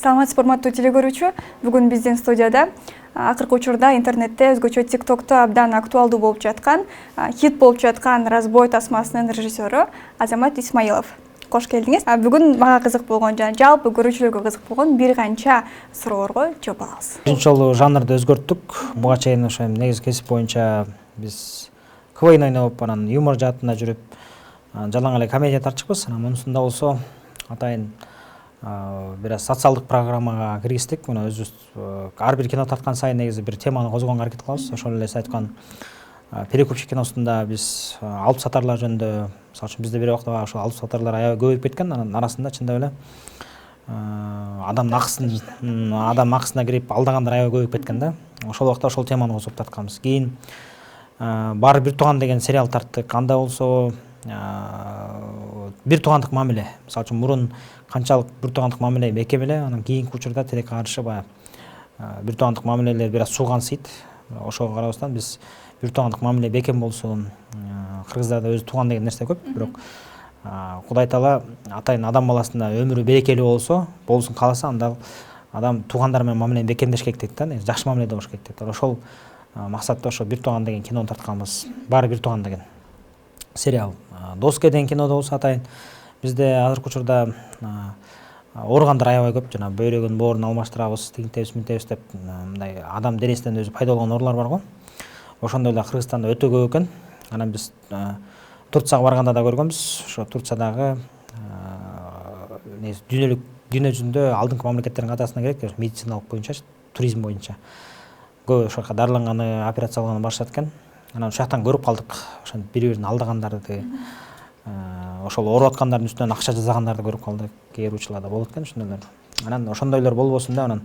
Саламатсыз урматтуу телекөрүүчү. Бүгүн биздин студияда акыркы учурда интернетте өзгөчө TikTok'то абдан актуалдуу болуп жаткан, хит болуп жаткан «Разбой» тасмасынын режиссеру Азамат Исмаилов. Кош келдиңиз. Бүгүн мага кызык болгон жана жалпы көрүүчүлөргө кызык болгон бир канча суроолорго жооп алабыз. Биринчи жолу жанрды өзгөрттүк. Буга чейин ошо негизи кесип боюнча биз КВН ойноп, анан юмор жаатында жүрүп, жалаң эле комедия тартчыкпыз. Анан мунусунда болсо атайын бир аз социалдык программага киргиздик. Мына өзүбүз ар бир кино тарткан сайын негизи бир теманы козгоонго аракет кылабыз. Ошол эле сиз айткан перекупщик киносунда биз алып сатарлар жөнүндө, мисалы үчүн бизде бир убакта ошол алып сатарлар аябай көбөйүп кеткен. Анын арасында чындап эле адам акысына кирип алдагандар аябай көбөйүп кеткен да. Ошол убакта ошол теманы козгоп тартканбыз. Кийин Баары бир тууган деген сериал тарттык. Анда болсо бир туугандык мамиле. Мисалы үчүн мурун канчалык бир туугандык мамиле бекем эле, анан кийинки учурда тилекке каршы баягы бир туугандык мамилелер бир аз суугансыйт. Ошого карабастан биз бир туугандык мамиле бекем болсун, кыргыздарда өзү тууган деген нерсе көп. Бирок Кудай Таала атайын адам баласына өмүрү берекелүү болсун кааласа, анда адам туугандар менен мамилени бекемдеш керек дейт да, жакшы мамиледе болуш керек дейт. Ошол максатта ошо бир тууган деген кинону тартканбыз. Баары бир тууган деген сериал. Доска деген кинодо болсо атайын бизде азыркы учурда органдар аябай көп, жана бөйрөгүн боорун алмаштырабыз, тигинтебиз, минтебиз деп мындай адам денесинен өзү пайда болгон оорулар бар го. Ошондой эле Кыргызстанда өтө көп экен. Анан биз Турцияга барганда да көргөнбүз. Ошо Турциядагы дүйнө жүзүндө алдыңкы мамлекеттердин катарына кирет, медициналык боюнча, туризм боюнча. Көп ошол жака дарыланганы, операция кылганы барышат экен. Анан ошол жактан көрүп калдык. Ошо бири-бирин алдагандарды, ошол ооруп аткандардын үстүнөн акча жасагандарды көрүп калдык. Кээ бир учурларда болот экен ошондойлор. Анан ошондойлор болбосун деп, анан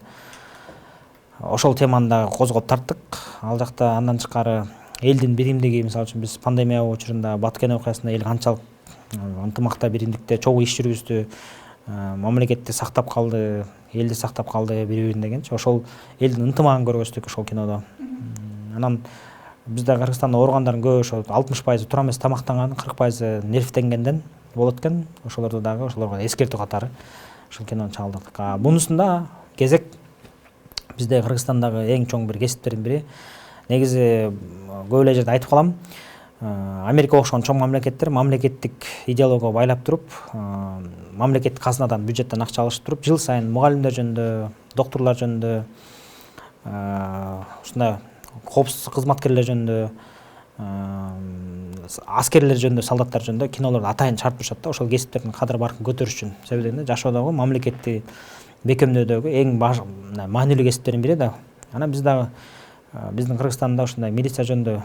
ошол теманы да козгоп тарттык. Ал жакта андан тышкары элдин биримдиги, мисалы үчүн биз пандемия учурунда Баткен окуясында эл канчалык ынтымакта, биримдикте чогуу иш жүргүздү, мамлекетти сактап калды, элди сактап калды бири-бирин дегенчи. Ошол элдин ынтымагын көргөздүк ошол кинодо. Анан бизде Кыргызстанда ооругандардын көбү ошо 60% туура эмес тамактанган, 40% нервтенгенден болот экен. Ошолорду дагы ошолорго эскертүү катары ошол кинону чыгалдык. Мунусунда кезек бизде Кыргызстандагы эң чоң бир кесиптердин бири. Негизи көп эле жерде айтып калам. Америка окшогон чоң мамлекеттер мамлекеттик идеологияга байлап туруп, мамлекеттик казынадан, бюджеттен акча алышып туруп, жыл сайын мугалимдер жөнүндө, доктурлар жөнүндө, ушундай коопсуздук кызматкерлер жөнүндө, аскерлер жөнүндө, солдаттар жөнүндө кинолорду атайын чыгарып турушат да. Ошол кесиптердин кадыр баркын көтөрүш үчүн. Себеби дегенде жашоодогу мамлекетти бекемдөөдөгү эң маанилүү кесиптердин бири да. Анан биз дагы биздин Кыргызстанда ушундай милиция жөнүндө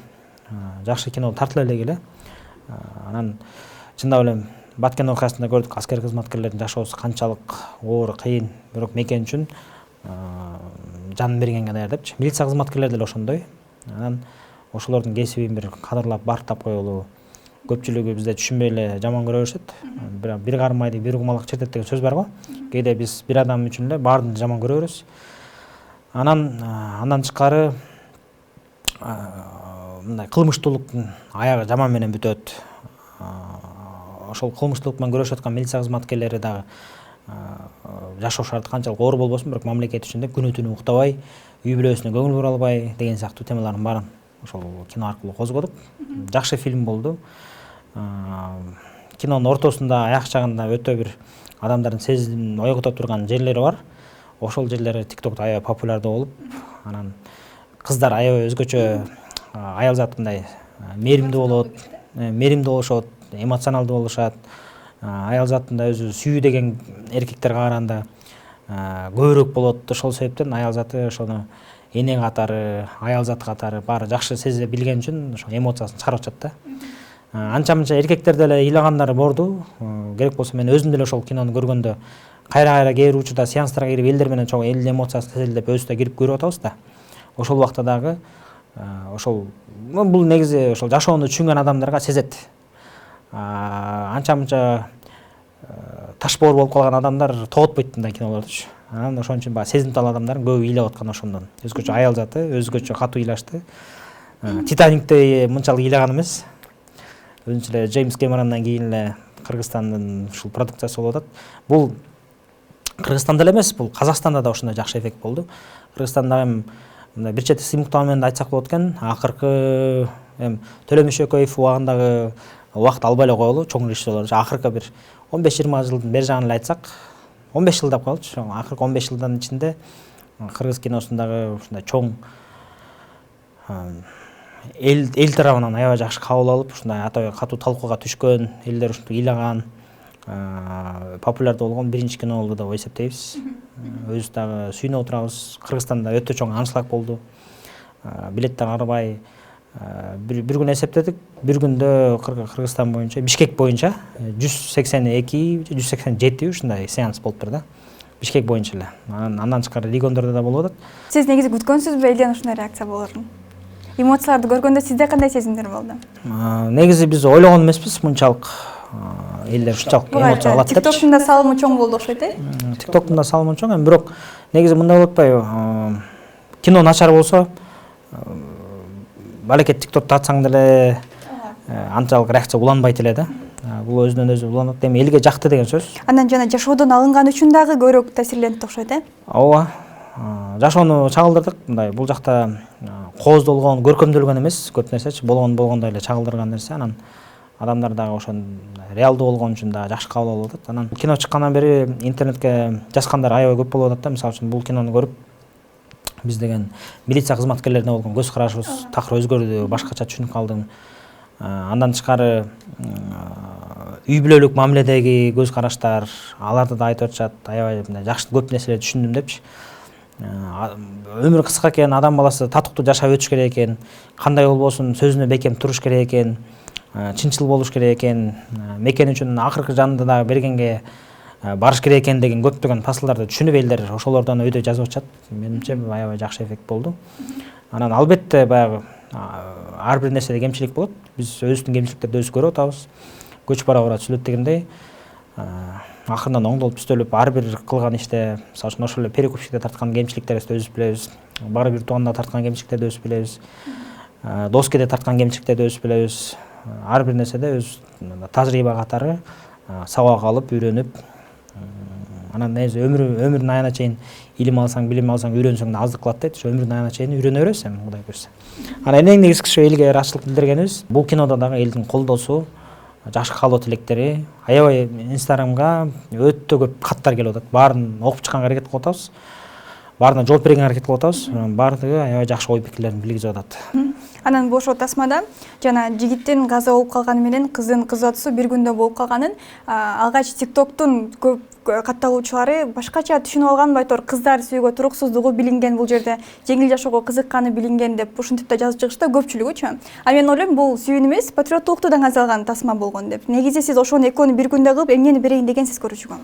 жакшы кино тартыла элек эле. Анан чындап эле Баткен окуясында көрдүк, аскер кызматкерлердин жашоосу канчалык оор, кыйын, бирок мекен үчүн жанын бергенге даярдап. Милиция кызматкерлери деле ошондой. Анан ошолордун кесибин бир кадырлап, бартап коелу. Көпчүлүгү бизде түшүнбөй эле жаман көрө беришет. Бир кармайды, бир кумалак чертет деген сөз бар го. Кээде биз бир адам үчүн эле баарын жаман көрө беребиз. Андан тышкары мындай кылмыштуулуктун аягы жаман менен бүтөт. Ошол кылмыштуулук менен күрөшүп аткан милиция кызматкерлери дагы жашоо шарты канчалык оор болбосун, бирок мамлекет үчүн деп күнү-түнү уктабай, үй бүлөсүнө көңүл бура албай деген сыяктуу темалардын баарын ошол кино аркылуу козгодук. Жакшы фильм болду. Кинонун ортосунда, аяк жагында өтө бир адамдардын сезимин ойгото турган жерлери бар. Ошол жерлери TikTok'та аябай популярдуу болуп, анан кыздар аябай өзгөчө аял зат мындай мээримдүү болушот, эмоционалдуу болушат. Аял заттын да өзү сүйүү деген эркектерге караганда көбүрөөк болот. Ошол себептен аял заты ошону эне катары, аял заты катары баары жакшы сезе билген үчүн ошо эмоциясын чыгарып атышат да. Анча-мынча эркектер деле ыйлагандары болду. Керек болсо мен өзүм деле ошол кинону көргөндө кайра-кайра кээ бир учурда сеанстарга кирип элдер менен чогуу элдин эмоциясын сезели деп өзүбүз да кирип көрүп атабыз да. Ошол убакта дагы ошол бул негизи ошол жашоону түшүнгөн адамдарга сезет. Анча-мынча таш боор болуп калган адамдар тоготпойт мындай кинолордучу. Анан ошон үчүн баягы сезимтал адамдардын көбү ыйлап аткан ошондон. Өзгөчө аял заты, өзгөчө катуу ыйлашты. Титаниктей мынчалык ыйлаган эмес. Өзүнчө эле Джеймс Кэмерондон кийин эле Кыргызстандын ушул продукциясы болуп атат. Бул Кыргызстанда эле эмес, бул Казакстанда да ушундай жакшы эффект болду. Кыргызстанда эми мындай бир чети сыймыктоо менен да айтсак болот экен. Акыркы эми Төлөмүш Өкөев убагындагы убакыт албай эле коелу, чоң режиссерлор. Акыркы бир 15-20 жылдын бери жагын эле айтсак, 15 жыл деп коелучу. Акыркы 15 жылдын ичинде кыргыз киносундагы ушундай чоң эл тарабынан аябай жакшы кабыл алып, ушундай аябай катуу талкууга түшкөн, элдер ушинтип ыйлаган, популярдуу болгон биринчи кино болду деп эсептейбиз. Өзүбүз дагы сүйүнүп отурабыз. Кыргызстанда өтө чоң аншлаг болду. Билеттер арбай. Bir gün эсептедик. Bir күндө Кыргызстан боюнча, Бишкек боюнча 182, 187 ушундай сеанс болуптур да. Бишкек боюнча эле. Андан тышкары региондордо да болуп атат. Сиз негизи күткөнсүзбү элден ушундай реакция болорун? Эмоцияларды көргөндө сизде кандай сезимдер болду? Негизи биз ойлогон эмеспиз мынчалык элдер ушунчалык эмоция алат деп. TikTok'ун да салымы чоң болду окшойт, э? TikTok'ун да салымы чоң, эми бирок негизи мындай болуп атпайбы? Кино начар болсо, балекет TikTok'та атсаң деле анчалык реакция уланбайт эле да. Бул өзүнөн өзү уланат. Эми элге жакты деген сөз. Андан жана жашоодон алынган үчүн дагы көбүрөөк таасирленди окшойт, э? Ооба. Жашоону чагылдырдык. Мындай бул жакта кооздолгон, көркөмдөлгөн эмес, көп нерсечи болгондой эле чагылдырган нерсе. Анан адамдар дагы ошон реалдуу болгон үчүн да жакшы кабыл алып атат. Анан кино чыккандан бери интернетке жазгандар аябай көп болуп атат да. Мисалы үчүн бул кинону көрүп биз деген милиция кызматкерлерине болгон көз карашыбыз такыр өзгөрдү, башкача түшүнүп калдым. Андан тышкары үй бүлөлүк мамиледеги көз караштар, аларды да айтып атышат. Аябай жакшы көп нерселерди түшүндүм депчи. Өмүр кыска экен, адам баласы татыктуу жашап өтүш керек экен. Кандай болбосун сөзүнө бекем туруш керек экен. Чынчыл болуш керек экен. Мекен үчүн акыркы жанды дагы бергенге барыш керек экен деген көптөгөн фасылдарды түшүнүп элдер ошолордон өйдө жазып атышат. Менимче аябай жакшы эффект болду. Анан албетте баягы ар бир нерседе кемчилик болот. Биз өзүбүздүн кемчиликтерди өзүбүз көрүп атабыз. Көч бара сүйлөт дегендей. Акырынан оңдолуп түстөлүп ар бир кылган иште, мисалы үчүн ошол эле перекупчикте тарткан кемчиликтерди өзүбүз билебиз. Бары бир тууганда тарткан кемчиликтерди өзүбүз билебиз. Доскеде тарткан кемчиликтерди өзүбүз билебиз. Ар бир нерседе өз тажрыйба катары сабак алып, үйрөнүп, анан өмүрдүн аягына чейин илим алсаң, билим алсаң, үйрөнсөң да аздык кылат дейт. Ошо өмүрдүн аягына чейин үйрөнө бересиз эми Кудай буйрса. Анан эң негизгиси ошо элге ыраазычылык билдиргенибиз. Бул кинодо дагы элдин колдоосу, жакшы каалоо тилектери, аябай Инстаграмга өтө көп каттар келип атат. Баарын окуп чыкканга аракет кылып атабыз. Баарына жооп бергенге аракет кылып атабыз. Баардыгы аябай жакшы ой пикирлерин билгизип атат. Анан бошо тасмада жана жигиттин каза болуп калганы менен кыздын кыз атысы бир күндө болуп калганын алгач TikTok'тун көп катталуучулары башкача түшүнүп алган байтор кыздар сүйүүгө туруксуздугу билинген, бул жерде жеңил жашоого кызыкканы билинген деп ушинтип да жазып чыгышты көпчүлүгүчү. А мен ойлойм бул сүйүүнү эмес, патриоттуулукту даңазалган тасма болгон деп. Негизи сиз ошону экөөнү бир күндө кылып эмнени берейин дегенсиз көрүүчүгө.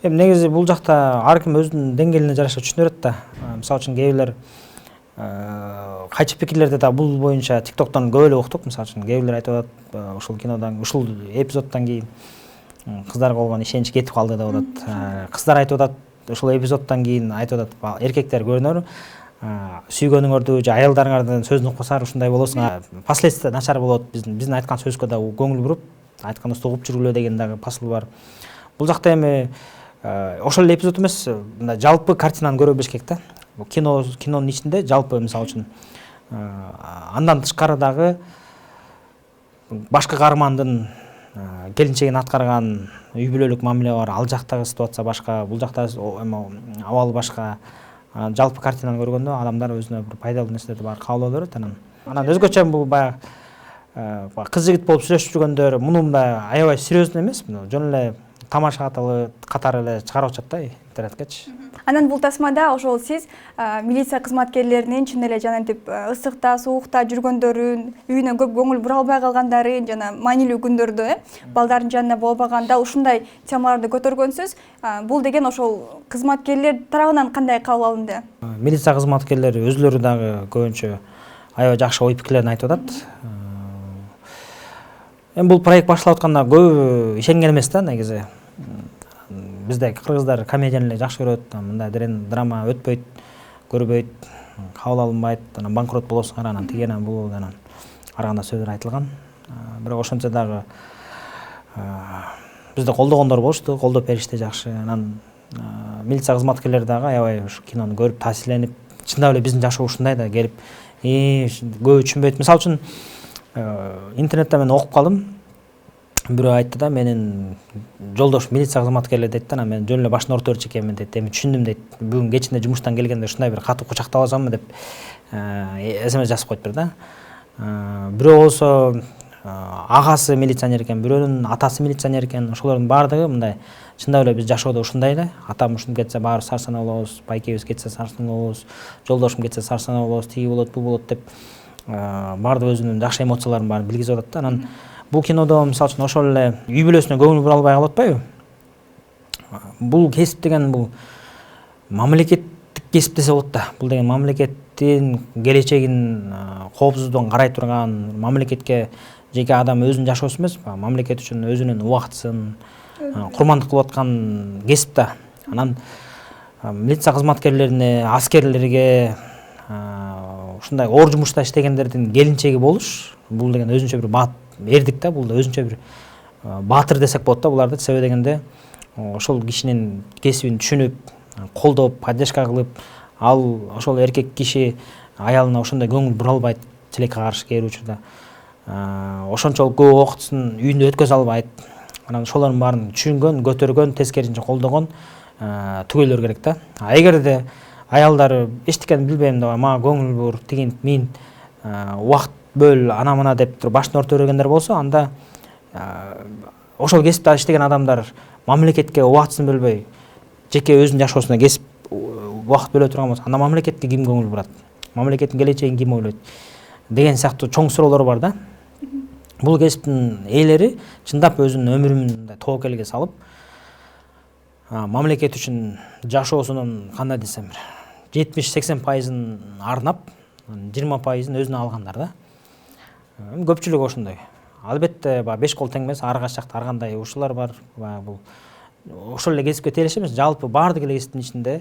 Эми негизи бул жакта ар ким өзүнүн деңгээлине жараша түшүнө берет да. Мисалы үчүн кээ бирлер кайчы пикирлерди да бул боюнча TikTok'тон көп эле уктук. Мисалы үчүн кээ бирлер айтып атат, ушул кинодан, ушул эпизоддон кийин кыздарга болгон ишенич кетип калды деп атат. Кыздар айтып атат, ушул эпизоддон кийин айтып атат, эркектер көрүнөр, сүйгөнүңөрдү же аялдарыңардын сөзүн укпасаңар ушундай болосуңар, последствия начар болот. Биздин айткан сөзгө да көңүл буруп, айтканыбызды угуп жүргүлө деген дагы посыл бар. Бул жакта эми ошол эле эпизод эмес, мындай жалпы картинаны көрө билиш керек да. Кинонун ичинде жалпы мисалы үчүн андан тышкары дагы башкы каармандын келинчегин аткарган үй бүлөлүк мамиле бар, ал жактагы ситуация башка, бул жакта абал башка. Жалпы картинаны көргөндө адамдар өзүнө бир пайдалуу нерселерди баары кабыл ала берет. Анан өзгөчө бул баягы кыз жигит болуп сүйлөшүп жүргөндөр муну мындай аябай серьезный эмес, жөн эле тамаша катары эле чыгарып атышат да интернеткечи. Анан бул тасмада ошол сиз милиция кызматкерлеринин чын эле жанагынтип ысыкта, суукта жүргөндөрүн, үйүнө көп көңүл бура албай калгандарын, жана маанилүү күндөрдө балдардын жанында болбаганда ушундай темаларды көтөргөнсүз. Бул деген ошол кызматкерлер тарабынан кандай кабыл алынды? Милиция кызматкерлери өзүлөрү дагы көбүнчө аябай жакшы ой пикирлерин айтып атат. Эми бул проект башталып атканда көп ишенген эмес да негизи. Бизде кыргыздар комедияны эле жакшы көрөт, мындай драма өтпөйт, көрбөйт, кабыл алынбайт, анан банкрот болосуңар, анан тиги анан бул анан ар кандай сөздөр айтылган. Бирок ошончо дагы бизди колдогондор болушту, колдоп беришти жакшы. Анан милиция кызматкерлери дагы аябай ушу кинону көрүп таасирленип, чындап эле биздин жашоо ушундай да келип, көбү түшүнбөйт. Мисалы үчүн интернетте мен окуп калдым. Бирөө айтты да, менин жолдош милиция кызматкерлери дейт да, мен жөн эле башын орто берчү экенмин дейт. Эми түшүндүм дейт. Бүгүн кечинде жумуштан келгенде ушундай бир катуу кучактап алсамбы деп СМС жазып коюптур да. Бирөө болсо агасы милиционер экен, бирөөнүн атасы милиционер экен. Ошолордун баардыгы мындай чындап эле биз жашоодо ушундай эле. Атам ушинтип кетсе баары сарсанаа болобуз, байкебиз кетсе сарсанаа болобуз, жолдошум кетсе сарсанаа болобуз, тиги болот, бул болот деп баардык өзүнүн жакшы эмоцияларын баарын билгизип атат да. Анан бул кинодо мисалы үчүн ошол эле үй бүлөсүнө көңүл бура албай калып атпайбы? Бул кесип деген бул мамлекеттик кесип десе болот да. Бул деген мамлекеттин келечегин, коопсуздугун карай турган, мамлекетке жеке адам өзүнүн жашоосу эмес, мамлекет үчүн өзүнүн убактысын курмандык кылып аткан кесип да. Анан милиция кызматкерлерине, аскерлерге ушундай оор жумушта иштегендердин келинчеги болуш, бул деген өзүнчө бир эрдик да, бул да өзүнчө бир баатыр десек болот да буларды. Себеби дегенде ошол кишинин кесибин түшүнүп, колдоп, поддержка кылып, ал ошол эркек киши аялына ошондой көңүл бура албайт, тилекке каршы кээ бир учурда. Ошончолук көп убактысын үйүндө өткөзө албайт. Анан ошолордун баарын түшүнгөн, көтөргөн, тескерисинче колдогон түгөйлөр керек да. Эгерде аялдар эчтекени билбейм деп, мага көңүл бур, тигин мин убакыт бөл, ана мына деп туруп башын орто бергендер болсо, анда ошол кесипте иштеген адамдар мамлекетке убактысын бөлбөй, жеке өзүнүн жашоосуна кесип убакыт бөлө турган болсо, анда мамлекетке ким көңүл бурат? Мамлекеттин келечегин ким ойлойт? Деген сыяктуу чоң суроолор бар да. Бул кесиптин ээлери чындап өзүнүн өмүрүн тобокелге салып, мамлекет үчүн жашоосунун кандай десем, 70-80% арнап, 20% өзүнө алгандар да. Көпчүлүк ошондой. Албетте 5 кол тең эмес, ар качакта ар кандай ушулар бар. Бул ошол эле кесипке тиелеши эмес, жалпы баардык эле кесиптин ичинде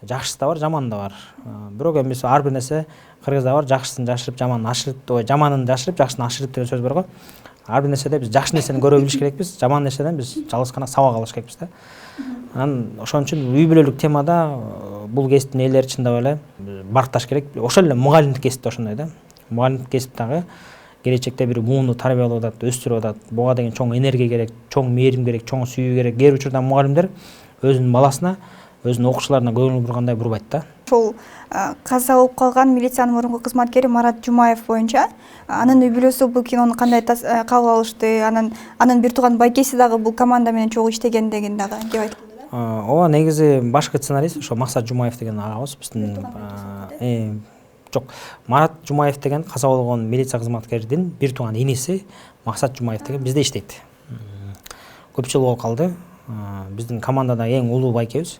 жакшысы да бар, жаманы да бар. Бирок эми ар бир нерсе кыргызда бар, жакшысын жашырып, жаманын ашырып, жаманын жашырып, жакшысын ашырып деген сөз бар го. Ар бир нерседе биз жакшы нерсени көрө билиш керекпиз, жаман нерседен биз жалгыз гана сабак алыш керекпиз да. Анан ошон үчүн үй бүлөлүк темада бул кесиптин ээлери чындап эле баркташ керек. Ошол эле мугалимдик кесип да ошондой да. Мугалимдик кесип дагы келечекте бир муунду тарбиялап атат, өстүрүп атат. Буга деген чоң энергия керек, чоң мээрим керек, чоң сүйүү керек. Кээ бир учурда мугалимдер өзүнүн баласына, өзүнүн окуучуларына көңүл бургандай бурбайт да. Ошол каза болуп калган милициянын мурунку кызматкери Марат Жумаев боюнча анын үй бүлөсү бул кинону кандай кабыл алышты? Анын бир тууган байкеси дагы бул команда менен чогуу иштеген деген дагы кеп айтып калды да. Ооба, негизи башкы сценарист ошо Максат Жумаев деген агабыз биздин. Жок, Марат Жумаев деген каза болгон милиция кызматкердин бир тууган иниси Максат Жумаев деген бизде иштейт. Көп жыл болуп калды. Биздин командада эң улуу байкебиз.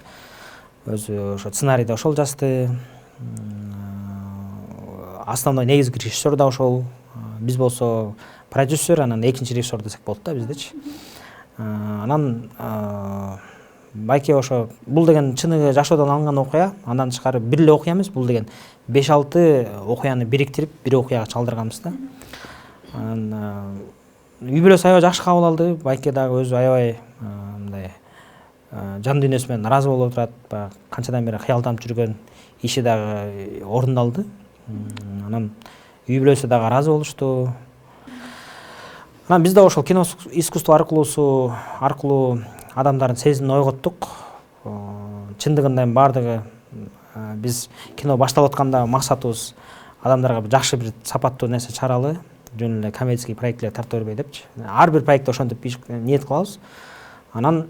Өзү ошо сценарийди ошол жазды. Основной негизги режиссер да ошол. Биз болсо продюсер, анан экинчи режиссер десек болот да биздечи. Анан байке ошо бул деген чыныгы жашоодон алынган окуя. Андан тышкары бир эле окуя эмес, бул деген 5-6 окуяны бириктирип бир окуяга чалдырганбыз да. Анан үй бүлөсү аябай жакшы кабыл алды. Байке дагы өзү аябай мындай жан дүйнөсү менен ыраазы болуп турат. Канчадан бери кыялданып жүргөн иши дагы орундалды. Анан үй бүлөсү дагы ыраазы болушту. Анан биз да ошол кино искусство аркылуу адамдардын сезимин ойготтук. Чындыгында эми баардыгы биз кино башталып атканда максатыбыз адамдарга жакшы бир сапаттуу нерсе чыгаралы, жөн эле коммерческий проектлер тарта бербей депчи. Ар бир проектте ошентип ниет кылабыз. Анан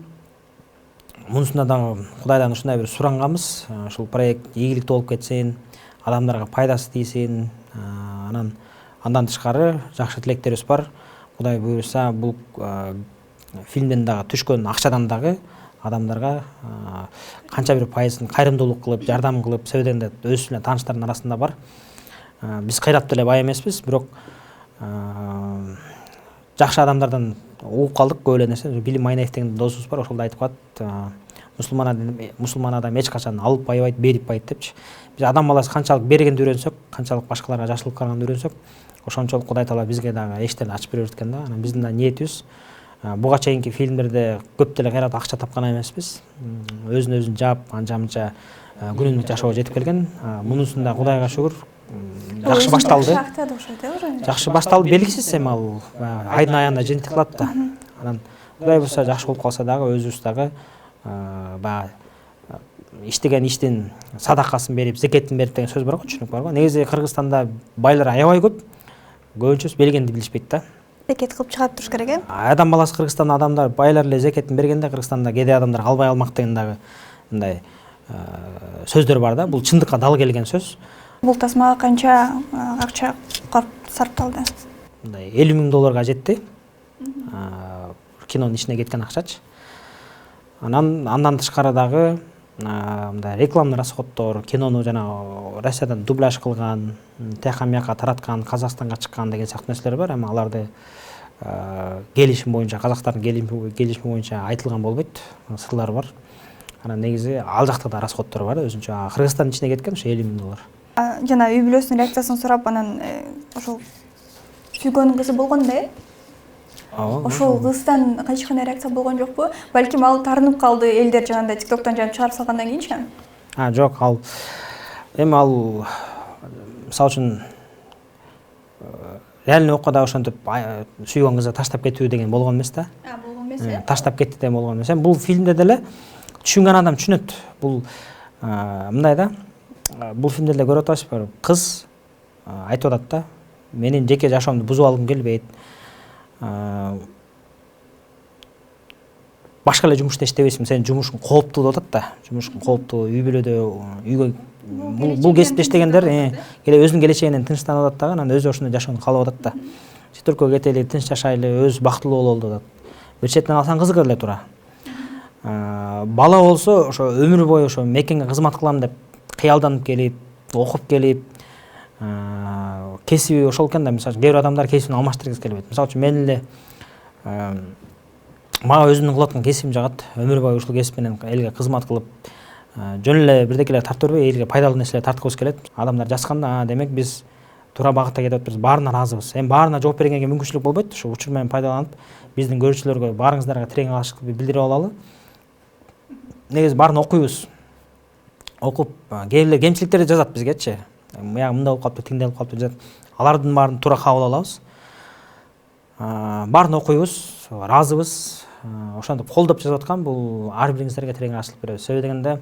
мунусунда дагы Кудайдан ушундай бир суранганбыз. Ушул проект ийгиликтүү болуп кетсин, адамдарга пайдасы тийсин. Андан тышкары жакшы тилектерибиз бар. Кудай буйруса, бул фильмден дагы түшкөн акчадан дагы адамдарга канча бир пайызын кайрымдуулук кылып, жардам кылып, себебинде өз менен тааныштардын арасында бар. Биз кыйрап деле бай эмеспиз, бирок жакшы адамдардан угуп калдык көп эле нерсе. Билим Майнаев деген досубуз бар, ошол да айтып калат. Мусулман адам эч качан алып байбайт, берип байт депчи. Биз адам баласы канчалык бергенди үйрөнсөк, канчалык башкаларга жакшылык кылганды үйрөнсөк, ошончолук Кудай таала бизге дагы эшиктерди ачып берет экен да. Анан биздин да ниетибиз буга чейинки фильмдерде көп деле кайрат акча тапкан эмеспиз. Өзүн өзүн жаап, анча-мынча күнүмдүк жашоого жетип келген. Мунусунда Кудайга шүгүр жакшы башталды. Жакшы башталды, белгисиз эми ал айдын аягында жыйынтык кылат да. Анан Кудай буюрса жакшы болуп калса дагы өзүбүз дагы баягы иштеген иштин садакасын берип, зекетин берип деген сөз бар го, түшүнүк бар го. Негизи Кыргызстанда байлар аябай көп. Көбүнчөсү бергенди билишпейт да. Зекет кылып чыгарып туруш керек э? Адам баласы Кыргызстанда адамдар байлар эле зекетин бергенде Кыргызстанда кээде адамдар албай алмак деген дагы мындай сөздөр бар да. Бул чындыкка дал келген сөз. Бул тасмага канча акча сарпталды? Мындай $50.000 жетти. Кинонун ичине кеткен акчачы. Андан тышкары дагы мындай рекламный расходдор, кинону жана Россиядан дубляж кылган, тияка бияка тараткан, Казакстанга чыккан деген сыяктуу нерселер бар. Эми аларды келишим боюнча, казактардын келишими боюнча айтылган болбойт, сырлар бар. Анан негизи ал жакта да расходдор бар, өзүнчө. Кыргызстандын ичине кеткен ошо $50.000. Жана үй бүлөсүнүн реакциясын сурап, анан ошол сүйгөн кызы болгон да, э? Ошол кыздан эч кандай реакция болгон жокпу? Балким ал тарынып калды, элдер жанагындай TikToктон жанып чыгарып салгандан кийинчи? Жок, ал эми мисалы үчүн реальный окууда ошентип сүйгөн кызы таштап кетүү деген болгон эмес да. Болгон эмес э? Таштап кетти деген болгон эмес. Бул фильмде деле түшүнгөн адам түшүнөт. Бул мындай да. Бул фильмде деле көрүп атасызбы? Кыз айтып атат да. Менин жеке жашоомду бузуп алгым келбейт. Башка эле жумушта иштебейсиң, сенин жумушуң кооптуу деп атат да. Жумушуң кооптуу, үй бүлөдө, үйгө бул кесипте иштегендер келе өзүнүн келечегинен тынчтанып атат да, анан өзү ошондой жашоону каалап атат да. Чет өлкөгө кетели, тынч жашайлы, өзү бактылуу бололу деп атат. Бир четинен алсаң кызык эле тура. Бала болсо ошо өмүр бою ошо мекенге кызмат кылам деп кыялданып келип, окуп келип, кесиби ошол экен да. Мисалы кээ бир адамдар кесибин алмаштыргысы келбейт. Мисалы үчүн мен эле мага өзүмдүн кылып аткан кесибим жагат. Өмүр бою ушул кесип менен элге кызмат кылып, жөн эле бирдекелер тартып бербей, элге пайдалуу нерселер тарткыбыз келет. Адамдар жазганда, демек биз туура багытта кетип атпыз, баарына ыраазыбыз. Эми баарына жооп бергенге мүмкүнчүлүк болбойт. Ошо учур менен пайдаланып, биздин көрүүчүлөргө баарыңыздарга тирең алгысчылык билдирип алалы. Негизи баарын окуйбуз. Окуп, кээ бир кемчиликтерди жазат бизгечи. Мындай болуп калыптыр, тиңдей болуп калыптыр жазат. Алардын баарын туура кабыл алабыз. Баарын окуйбуз, ыраазыбыз. Ошентип колдоп жазып аткан бул ар бириңиздерге терең ачылып беребиз. Себеби дегенде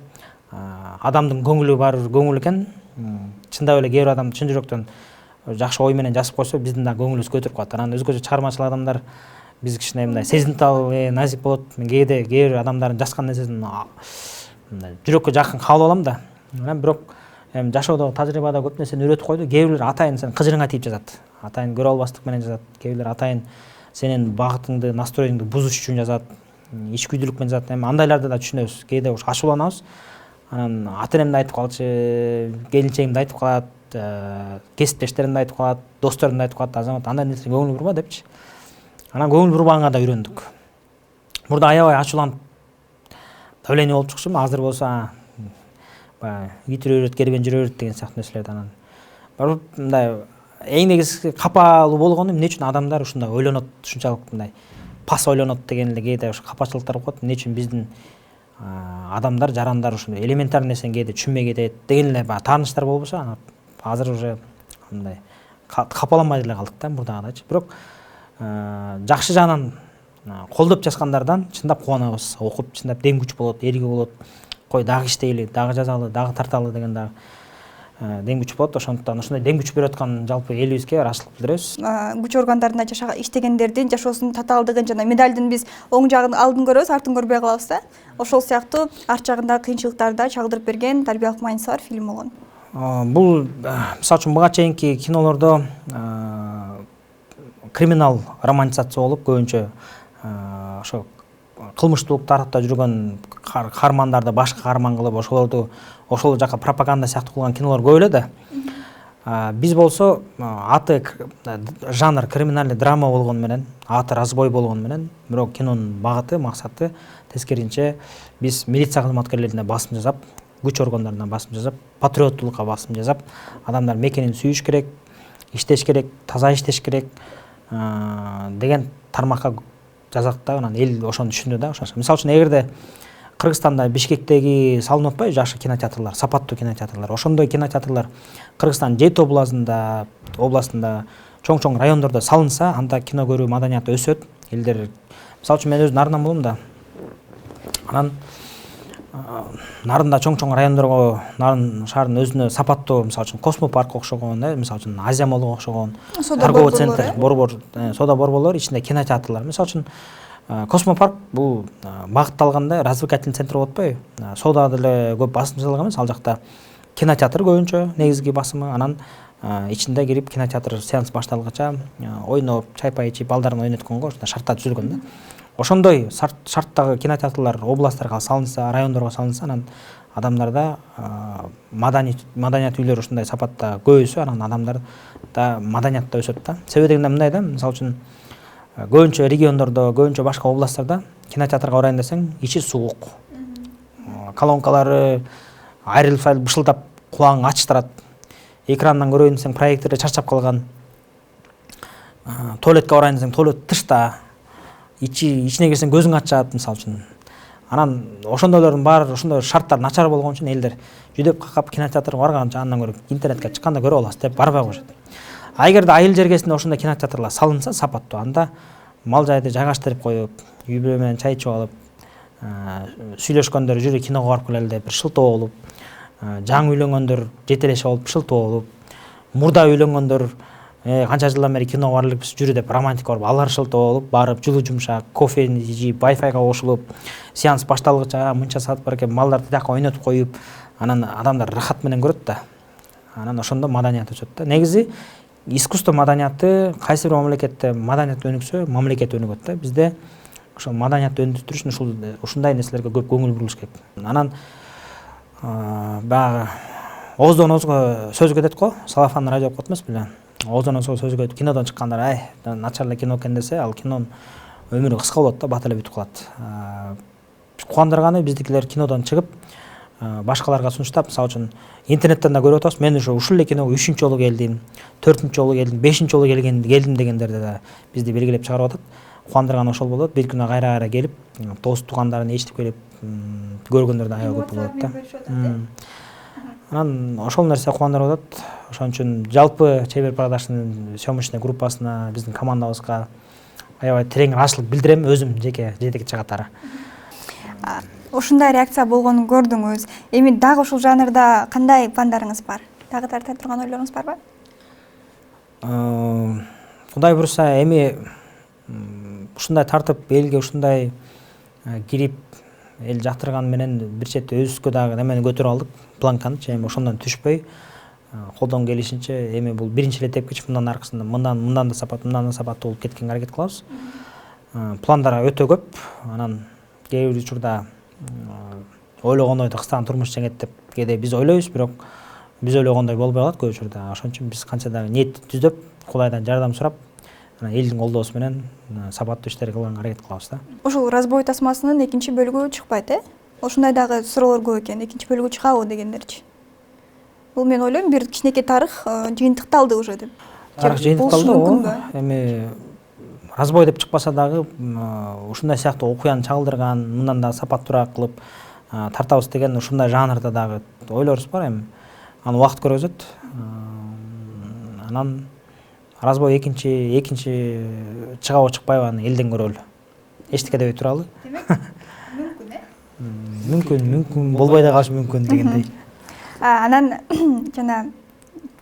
адамдын көңүлү бар көңүл экен. Чындап эле кээ бир адам чын жүрөктөн жакшы ой менен жазып койсо, биздин да көңүлүбүз көтөрүп калат. Анан өзгөчө чыгармачыл адамдар биз кичине мындай сезимтал, назик болот. Мен кээ бир адамдардын жазган нерсесин мындай жүрөккө жакын кабыл алам да. Анан бирок эми жашоодо тажрыйбада көп нерсени үйрөтүп койду. Кээ бирлер атайын сен кыжырыңа тийип жазат. Атайын көрө албастык менен жазат. Кээ бирлер атайын сенин багытыңды, настроениңди бузуш үчүн жазат. Ичкүйдүлүк менен жазат. Эми андайларды да түшүнөбүз. Кээде уш ачууланабыз. Анан ата-энемди айтып калчу, келинчегимди айтып калат, кесиптештеримди айтып калат, досторумду айтып калат. Азамат андай нерсе көңүл бурма депчи. Анан көңүл бурбаганга да үйрөндүк. Мурда аябай ачууланып давление болуп чыкчумун. Азыр болсо баягы ит үрөт, кербен жүрөт деген сыяктуу нерселерди анан. Барып мындай эң негизги капалуу болгону эмне үчүн адамдар ушундай ойлонот, ушунчалык мындай пас ойлонот деген эле кээде ушу капачылыктар болот. Эмне үчүн биздин адамдар, жарандар ушундай элементарный нерсени кээде түшүнбөй кетет деген эле баягы тааныштар болбосо, анан азыр уже мындай капаланбай эле калдык да мурдагыдайчы. Бирок жакшы жагынан колдоп жазгандардан чындап кубанабыз. Окуп чындап дем күч болот, эргүү болот. Кой дагы иштейли, дагы жазалы, дагы тарталы деген дагы дем күч болот. Ошондуктан ушундай дем күч берип аткан жалпы элибизге ырайчылык билдиребиз. Күч органдарында иштегендердин жашоосунун татаалдыгын жана медалдын биз оң жагын алдын көрөбүз, артын көрбөй калабыз да. Ошол сыяктуу арт жагында кыйынчылыктарды чагылдырып берген тарбиялык мааниси бар фильм болгон. Бул мисалы үчүн буга чейинки кинолордо криминал романтизация болуп, көбүнчө ошо кылмыштуулук тарапта жүргөн каармандарды башка каарман кылып, ошол жака пропаганда сыяктуу кылган кинолор көп эле да. Биз болсо аты жанр криминальный драма болгону менен, аты разбой болгону менен, бирок кинонун багыты, максаты тескеринче биз милиция кызматкерлерине басым жасап, күч органдарына басым жасап, патриоттулукка басым жасап, адамдар мекенин сүйүш керек, иштеш керек, таза иштеш керек деген тармакка жазат да, анан эл ошону түшүндү да. Мисалы үчүн эгерде Кыргызстанда Бишкектеги салынып атпайбы жакшы кинотеатрлар, сапаттуу кинотеатрлар. Ошондой кинотеатрлар Кыргызстандын 7 областында чоң райондордо салынса, анда кино көрүү маданияты өсөт. Элдер мисалы үчүн мен өзүм Нарындан болом да. Анан Нарында чоң райондорго, Нарын шаарынын өзүнө сапаттуу, мисалы үчүн Космопарк окшогон, мисалы үчүн Азия моллго окшогон, торговый центр, борбор, соода борборлор ичинде кинотеатрлар. Мисалы үчүн Космопарк бул багытталганда развлекательный центр болуп атпайбы? Соода деле көп басым жасалган эмес, ал жакта кинотеатр көбүнчө негизги басымы, анан ичинде кирип кинотеатр сеанс башталгача ойноп, чай-пай ичип, балдарын ойнотконго шарттар түзүлгөн да. Ошондой шарттагы кинотеатрлар областтарга салынса, райондорго салынса, анан адамдарда маданият үйлөр ушундай сапатта көбөйсө, анан адамдар да маданиятта өсөт да. Себеби дегенде мындай да, мисалы үчүн көбүнчө региондордо, көбүнчө башка областтарда кинотеатрга барайын десең, ичи суук. Колонкалары айрылып бышылдап, кулагың ачтырат. Экрандан көрөйүн десең, проектордо чарчап калган. Туалетке барайын десең, туалет тышта. Ичине кирсең көзүң ачат, мисалы үчүн. Анан ошондойлордун баары ошондой шарттар начар болгон үчүн элдер жүдөп какап кинотеатрга барганча андан көрө интернетке чыкканда көрө аласыз деп барбай коюшат. А эгерде айыл жергесинде ошондой кинотеатрлар салынса сапаттуу, анда мал жайды жайгаштырып коюп, үй бүлө менен чай ичип алып, сүйлөшкөндөр жүрү киного барып келели деп бир шылтоо болуп, жаңы үйлөнгөндөр жетелешип алып шылтоо болуп, мурда үйлөнгөндөр канча жылдан бери киного бар элекпиз жүрү деп романтика барып алар шылтоо болуп, барып жылуу жумшак, кофени жип, Wi-Fi'га кошулуп, сеанс башталгыча мынча саат бар экен, малдарды тияка ойнотуп коюп, анан адамдар рахат менен көрөт да. Анан ошондо маданият өсөт да. Негизи искусство маданияты кайсы бир мамлекетте маданият өнүксө, мамлекет өнүгөт да. Бизде ошол маданиятты өнүктүрүш үчүн ушундай нерселерге көп көңүл бурулуш керек. Анан баягы ооздон оозго сөз кетет го, салафан радио окуп атпайсыз беле? Ооздон оозго сөз кетип кинодон чыккандар, начар эле кино экен десе, ал кинонун өмүрү кыска болот да, бат эле бүтүп калат. Кубандырганы биздикилер кинодон чыгып, башкаларга сунуштап, мисалы үчүн интернеттен да көрүп атабыз. Мен ушул эле киного 3-үнчү жолу келдим, 4-үнчү жолу келдим, 5-инчи жолу келдим дегендерди да бизди белгилеп чыгарып атат. Кубандырган ошол болот. Бир күнү кайра келип, дос тугандарын эчтип келип, көргөндөр да аябай көп болот да. Анан ошол нерсе кубандырып атат. Ошон үчүн жалпы Чебер Продакшндын съемочный группасына, биздин командабызга аябай терең ыраазычылык билдирем, өзүм жеке жетекчи катары. Ушундай реакция болгонун көрдүңүз. Эми дагы ушул жанрда кандай пландарыңыз бар? Дагы тарта турган ойлоруңуз барбы? Кудай буйруса, эми ушундай тартып, элге ушундай кирип, эл жактырган менен бир четте өзүбүзгө дагы немени көтөрүп алдык, планканы, эми ошондон түшпөй, колдон келишинче эми бул биринчи эле тепкич, мындан аркысында мындан да сапаттуу болуп кеткенге аракет кылабыз. Пландар өтө көп. Анан кээ бир учурда ойлогондой кыстаган турмуш жеңет деп кээде биз ойлойбуз, бирок биз ойлогондой болбой калат көп учурда. Ошон үчүн биз канча дагы ниет түздөп, Кудайдан жардам сурап, элдин колдоосу менен сапаттуу иштер кылганга аракет кылабыз да. Ушул разбой тасмасынын экинчи бөлүгү чыкпайт, Ошондой дагы суроолор көп экен. Экинчи бөлүгү чыгабы дегендерчи. Бул мен ойлойм, бир кичинекей тарых жыйынтыкталды уже деп. Тарых жыйынтыкталды, эми разбой деп чыкпаса дагы ушундай сыяктуу окуяны чагылдырган, мындан да сапаттуураак кылып тартабыз деген ушундай жанрда дагы ойлорубуз бар эми. Аны убакыт көргөзөт. Анан разбой экинчи чыгабы чыкпайбы аны элден көрөлү. Эчтеке дебей туралы. Демек, мүмкүн болбой да калышы мүмкүн дегендей. Анан жана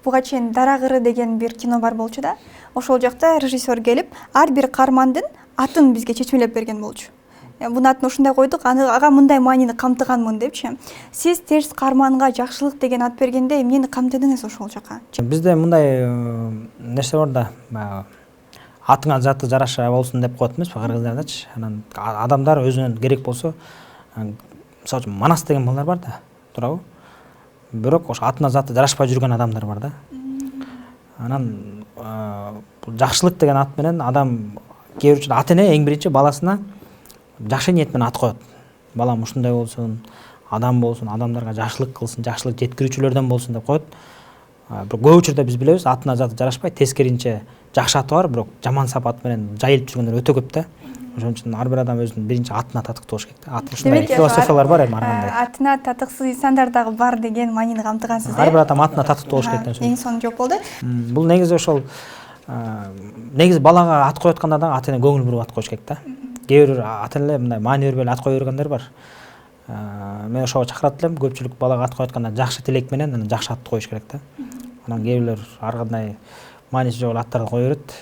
буга чейин Дарагыры деген бир кино бар болчу да. Ошол жакта режиссер келип, ар бир каармандын атын бизге чечмелеп берген болчу. Бунун атын ушундай койдук, ага мындай маанини камтыганмын депчи. Сиз терс каарманга жакшылык деген ат бергенде эмнени камтыдыңыз ошол жака? Бизде мындай нерсе бар да, атыңа заты жараша болсун деп коет эмеспи кыргыздардачы. Анан адамдар өзүнөн керек болсо, мисалы үчүн Манас деген балдар бар да, туурабы? Бирок ошо атына заты жарашпай жүргөн адамдар бар да. Анан жакшылык деген ат менен адам кээ бир учурда ата эне эң биринчи баласына жакшы ниет менен ат коет. Балам ушундай болсун, адам болсун, адамдарга жакшылык кылсын, жакшылык жеткирүүчүлөрдөн болсун деп коет. Бирок көп учурда биз билебиз, атына заты жарашпай, тескеринче жакшы аты бар, бирок жаман сапат менен жайылып жүргөндөр өтө көп да. Ошон үчүн ар бир адам өзүнүн биринчи атына татыктуу болуш керек да. Аты ушундай философиялар бар эми ар кандай. Атына татыксыз инсандар дагы бар деген маанини камтыгансыз. Ар бир адам атына татыктуу болуш керек деген сөз. Эң сонун жооп болду. Бул негизи ошол негизи балага ат коюп атканда дагы ата эне көңүл буруп ат коюш керек да. Кээ бир ата энелер мындай маани бербей ат кое бергендер бар. Мен ошого чакырат элем, көпчүлүк балага ат коюп атканда жакшы тилек менен анан жакшы атты коюш керек да. Анан кээ бирлер ар кандай мааниси жок аттарды кое берет.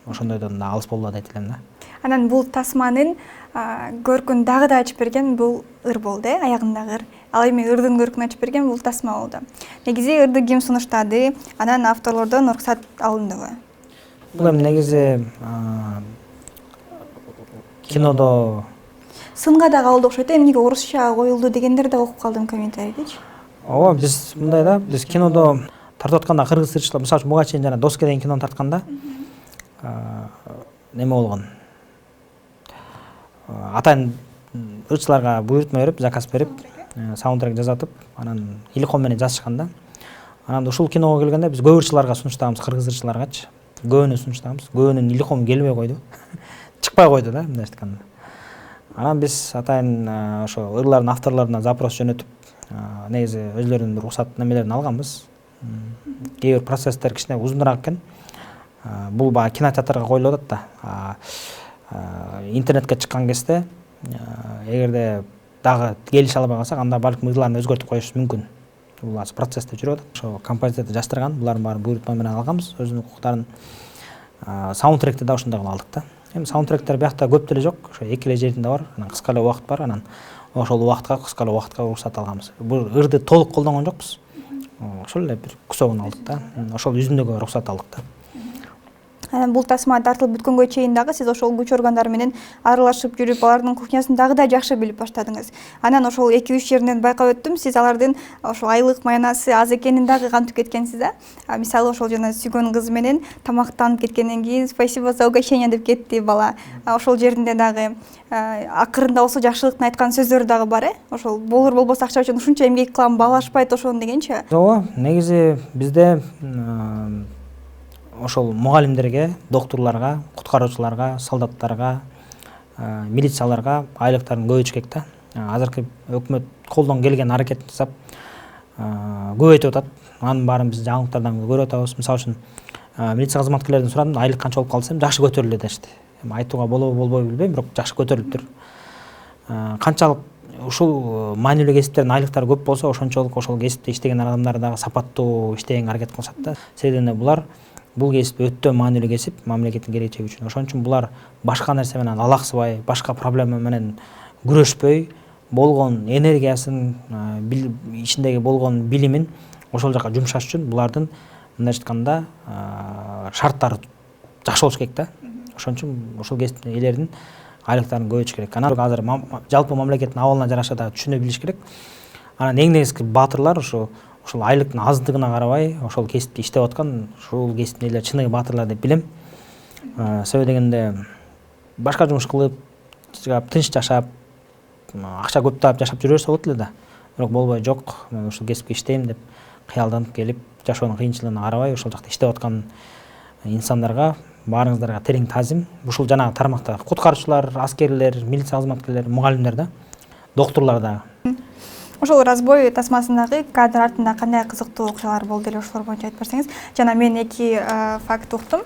Ошондойдон да алыс болбо дейт элем да. Анан бул тасманын көркүн дагы да ачып берген бул ыр болду, аягындагы ыр. Ал эми ырдын көркүн ачып берген бул тасма болду. Негизи ырды ким сунуштады? Анан авторлордон уруксат алындыбы? Бул эми негизи кинодо Сынга дагы алды окшойт. Эмнеге орусча коюлду дегендер да окуп калдым комментарийдечи. ооба биз мындай да, биз кинодо тартып атканда кыргыз ырчылар, мисалы үчүн буга чейин жана Доска деген кинону тартканда неме болгон. Атайын ырчыларга буйрутма берип, заказ берип, саундтрек жазатып, анан иликом менен жазышкан да. Анан ушул киного келгенде биз көп ырчыларга сунуштаганбыз, кыргыз ырчыларгачы. Көбүнө сунуштаганбыз. Көбүнүн иликом келбей койду. Чыкпай койду да, мындай айтканда. Анан биз атайын ошо ырлардын авторлорунан запрос жөнөтүп, негизи өзлөрүнүн уруксат немелерин алганбыз. Кээ бир процесстер кичине узунураак экен. Бул баа кинотеатрга коюлуп атат да. Интернетке чыккан кезде эгерде дагы келише албай калсак, анда балким ырларын өзгөртүп коюшубуз мүмкүн. Бул азыр процессте жүрүп атат. Ошо композиторду жаштырган, булардын баарын буйрутма менен алганбыз, өзүнүн укуктарын. Саундтректи да ошондой кылып алдык да. Эми саундтректер биякта көп деле жок, ошо эки эле жеринде бар, анан кыска эле убакыт бар, анан ошол убакытка, кыска эле убакытка уруксат алганбыз. Бул ырды толук колдонгон жокпуз. Ошол эле бир кусогун алдык да. Ошол жүзүндөгү уруксат алдык да. Бул тасма тартылып бүткөнгө чейин дагы сиз ошол күч органдары менен аралашып жүрүп, алардын кухнясын дагы да жакшы билип баштадыңыз. Анан ошол 2-3 жеринен байкап өттүм, сиз алардын ошол айлык маянасы аз экенин дагы кантып кеткенсиз да. Мисалы ошол жана сүйгөн кызы менен тамактанып кеткенден кийин спасибо за угощение деп кетти бала. Ошол жеринде дагы акырында болсо жакшылыктын айткан сөздөрү дагы бар, ошол болор болбос акча үчүн ушунча эмгек кылам, баалашпайт ошону дегенчи. Ооба, негизи бизде ошол мугалимдерге, доктурларга, куткаруучуларга, солдаттарга, милицияларга айлыктарын көбөйтүш керек да. Азыркы өкмөт колдон келген аракетин жасап көбөйтүп атат. Анын баарын биз жаңылыктардан көрүп атабыз. Мисалы үчүн милиция кызматкерлеринен сурадым, айлык канча болуп калды десем, жакшы көтөрүлдү дешти. Эми айтууга болобу болбойбу билбейм, бирок жакшы көтөрүлүптүр. Канчалык ушул маанилүү кесиптердин айлыктары көп болсо, ошончолук ошол кесипте иштеген адамдар дагы сапаттуу иштегенге аракет кылышат да. Себеби булар бул кесип өтө маанилүү кесип, мамлекеттин келечеги үчүн. Ошон үчүн булар башка нерсе менен алаксыбай, башка проблема менен күрөшпөй, болгон энергиясын, ичиндеги болгон билимин ошол жака жумшаш үчүн булардын мындай айтканда шарттары жакшы болуш керек да. Ошон үчүн ошол кесиптин ээлеринин айлыктарын көбөйтүш керек. Анан азыр жалпы мамлекеттин абалына жараша да түшүнө билиш керек. Анан эң негизги баатырлар ошол айлыктын аздыгына карабай, ошол кесипте иштеп аткан, ушул кесиптин ээлери чыныгы баатырлар деп билем. Себеби дегенде башка жумуш кылып, тынч жашап, акча көп таап жашап жүрө берсе болот эле да. Бирок болбой, жок, мен ушул кесипке иштейм деп кыялданып келип, жашоонун кыйынчылыгына карабай, ошол жакта иштеп аткан инсандарга баарыңыздарга терең таазим. Ушул жанагы тармакта куткаруучулар, аскерлер, милиция кызматкерлери, мугалимдер да, доктурлар да. Ошол разбой тасмасындагы кадр артында кандай кызыктуу окуялар болду эле, ошолор боюнча айтып берсеңиз. Жана мен 2 факт уктум.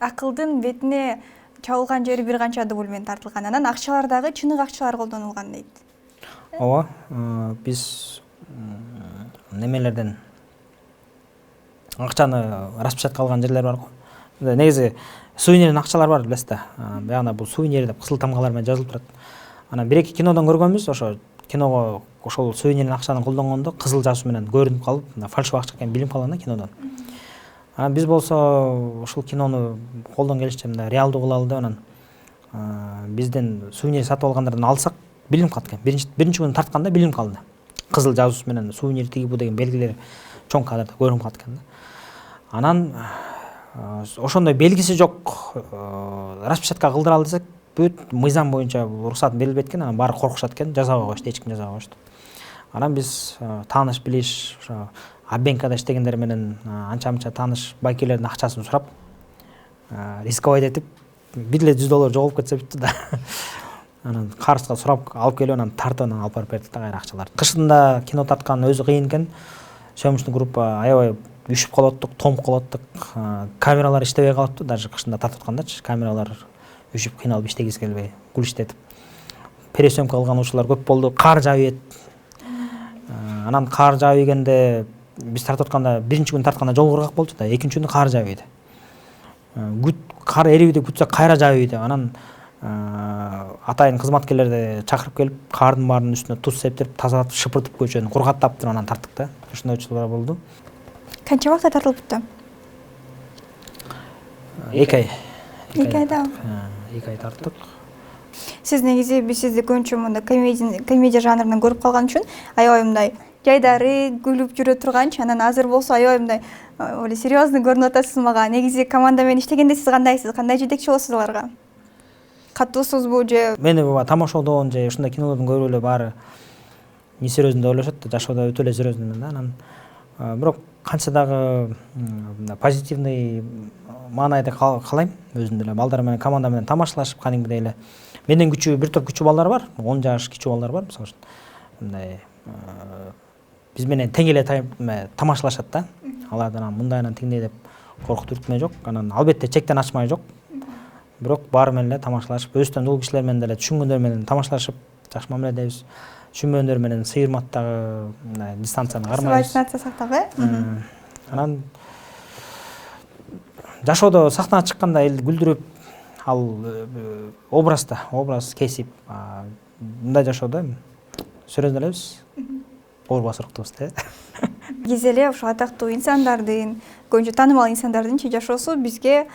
Акылдын бетине чабылган жери бир канча дубль менен тартылган. Анан акчалар дагы чыныгы акчалар колдонулган дейт. Ооба, биз немелерден акчаны распечатка алган жерлер бар го. Негизи сувенирдин акчалар бар, билесиз да. Баягы бул сувенир деп кызыл тамгалар менен жазылып турат. Анан 1-2 кинодон көргөнбүз, ошо киного ошол сувенирдин акчаны колдонгондо кызыл жазуу менен көрүнүп калып, фальшивый акча экенин билип калган да кинодон. Анан биз болсо ушул кинону колдон келишинче мындай реалдуу кылалы деп анан бизден сувенир сатып алгандардан алсак билинип калат экен. Биринчи күнү тартканда билинип калды. Кызыл жазуусу менен сувенир тиги бу деген белгилер чоң кадрда көрүнүп калат экен да. Анан ошондой белгиси жок распечатка кылдыра ал десек, бүт мыйзам боюнча уруксат берилбейт экен, анан баары коркушат экен, жазабай коюшту, эч ким жазабай коюшту. Анан биз тааныш билиш, ошо Аббенкада иштегендер менен анча-мынча тааныш байкелердин акчасын сурап, рисковать этип бир эле $100 жоголуп кетсе бүттү да. Анан карызга сурап алып келип анан тартып анан алып барып бердик да кайра акчаларды. Кышында кино тарткан өзү кыйын экен. Съемочный группа аябай үшүп калаттык, томуп калаттык. Камералар иштебей калыпты, даже кышында тартып аткандачы камералар үшүп кыйналып иштегиси келбей, кул иштетип. Пересъемка кылган учурлар көп болду. Кар жаабайт. Анан кар жаабегенде биз тартып атканда биринчи күн тартканда жол кургак болчу да, экинчи күнү кар жаабайт. Кар эрибейди деп күтсөк кайра жаабайт. Анан атайын кызматкерлерди чакырып келип, кардын баарын үстүнө туз септирип, тазалап, шыпыртып көчөнү кургаттап туруп анан тарттык да. Ушундай учурлар болду. Канча вакытта тартылыптыр? 2 ай. 2 айда. 2 ай тарттык. Сиз негизи биз сизди көбүнчө мындай комедия жанрынан көрүп калган үчүн аябай мындай жайдары күлүп жүрө турганчы, анан азыр болсо аябай мындай эле серьезный көрүнүп атасыз мага. Негизи команда менен иштегенде сиз кандайсыз? Кандай жетекчи болосуз аларга? Катуусузбу же? Мени тамашодон же ушундай кинолордун көбү эле баары несерьезный деп ойлошот да, жашоодо өтө эле серьезныймын да. Анан бирок канча дагы позитивный маанайда каалайм өзүм деле. Балдар менен команда менен тамашалашып, кадимгидей эле. Менден күчүү бир топ күчүү балдар бар, 10 жаш кичүү балдар бар, мисалы үчүн. Мындай биз менен тең эле тамашалашат да. Алардан мындайынан тигиндей деп коркутуп үркмөй жок. Анан албетте чектен ачмай жок. Бирок баары менен эле тамашалашып, өзүнөн улуу кишилер менен деле түшүнгөндөр менен тамашалашып, жакшы мамиледебиз. Түшүнбөгөндөр менен сыйырматтагы дистанцияны кармайбыз. Дистанция сактап, Анан жашоодо сахнага чыкканда элди күлдүрүп, ал образ кесип, мындай жашоодо сүрөзүн элебиз. Оор басырыктуубуз да. Биз эле ошо атактуу инсандардын, көбүнчө таанымал инсандардын жашоосу бизге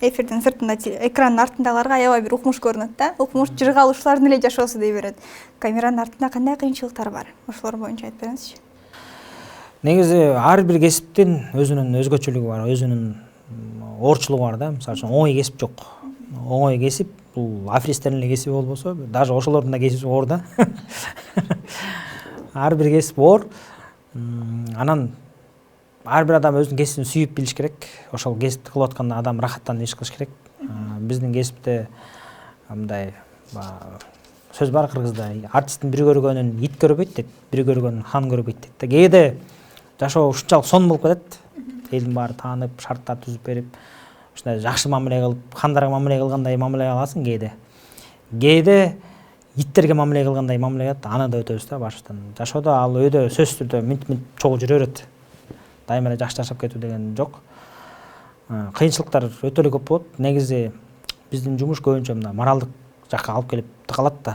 эфирдин сыртында, экрандын артындагыларга аябай бир укмуш көрүнөт да. Укмуш жыргалуучулардын эле жашоосу дей берет. Камеранын артында кандай кыйынчылыктар бар? Ошолор боюнча айтып бериңизчи. Негизи ар бир кесиптин өзүнүн өзгөчөлүгү бар, өзүнүн оорчулугу бар да. Мисалы үчүн оңой кесип жок. Оңой кесип бул аферисттердин эле кесиби болбосо, даже ошолордун да кесиби оор да. Ар бир кесип оор. Анан ар бир адам өзүнүн кесибин сүйүп билиш керек. Ошол кесипти кылып атканда адам рахаттанып иш кылыш керек. Биздин кесипте мындай сөз бар кыргызда, артисттин бир көргөнүн ит көрбөйт деп, бир көргөнүн хан көрбөйт дейт да. Кээде жашоо ушунчалык сонун болуп кетет. Элдин баары таанып, шарттар түзүп берип, ушундай жакшы мамиле кылып, хандарга мамиле кылгандай мамиле кыласың кээде. Кээде иттерге мамиле кылгандай мамиле кылат, аны да өтөбүз да башынан. Жашоодо ал өйдө сөзсүз түрдө минт чогуу жүрө берет. Дайыма эле жакшы жашап кетүү деген жок. Кыйынчылыктар өтө эле көп болот. Негизи биздин жумуш көбүнчө мына моралдык жакка алып келип тыкалат да.